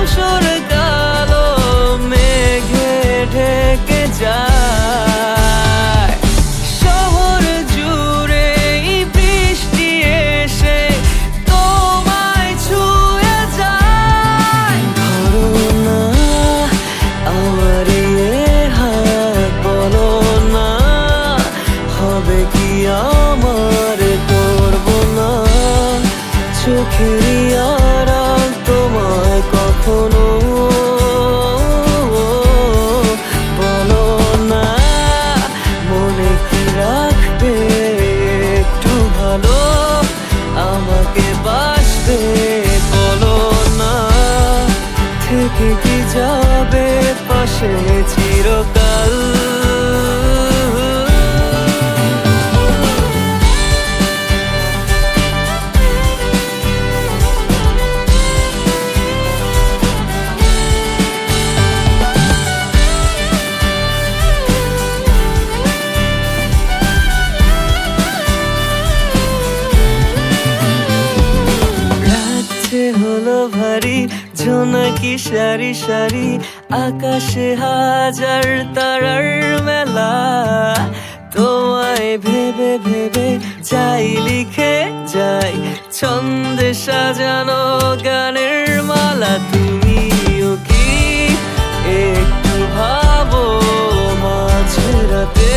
ধূসর কালো মেঘে ঢেকে যায়। শহর জুড়ে বৃষ্টি এসে তোমায় ছুঁয়ে যায়। ধরো না আমার হাত, বলো না হবে কি আমার, করবো না চোখেরই আড়াল তোমায় কখনো। বলো না মনে কি রাখবে একটু ভালো, আমাকে বাসবে বলো না, থেকে কি যাবে পাশে চিরকাল। হলো ভারী জোনাকি সারি সারি, আকাশে হাজার তারার মেলা। তোমায় ভেবে ভেবে যাই লিখে যাই ছন্দে সাজানো গানের মালা। তুমিও কি একটু ভাবো মাঝে রাতে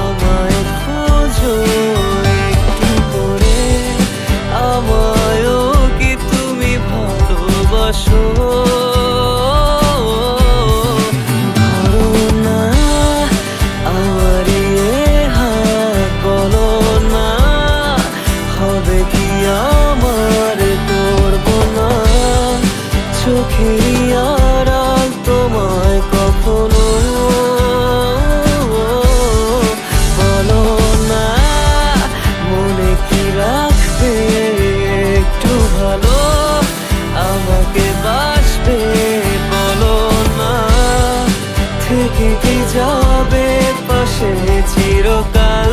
আমায় খোঁজো একটু করে, আমায়ও কি তুমি ভালোবাসো। ধরো না আমার হাত, বলো না হবে কি আমার, করবো না চোখেরই আড়াল তোমায় কখনো। বলো না মনে কি রাখবে একটু ভালো, আমাকে বাসবে বলো না, থেকে কি যাবে পাশে চিরকাল।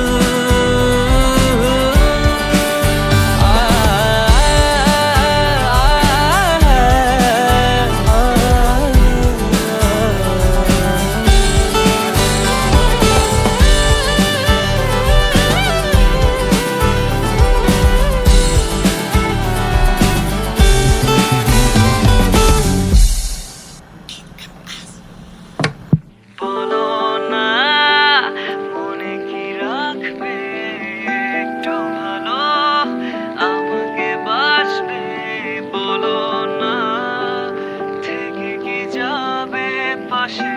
বলো না মনে কি রাখবে একটু ভালো, আমাকে বাসবে বলো না, থেকে কি যাবে পাশে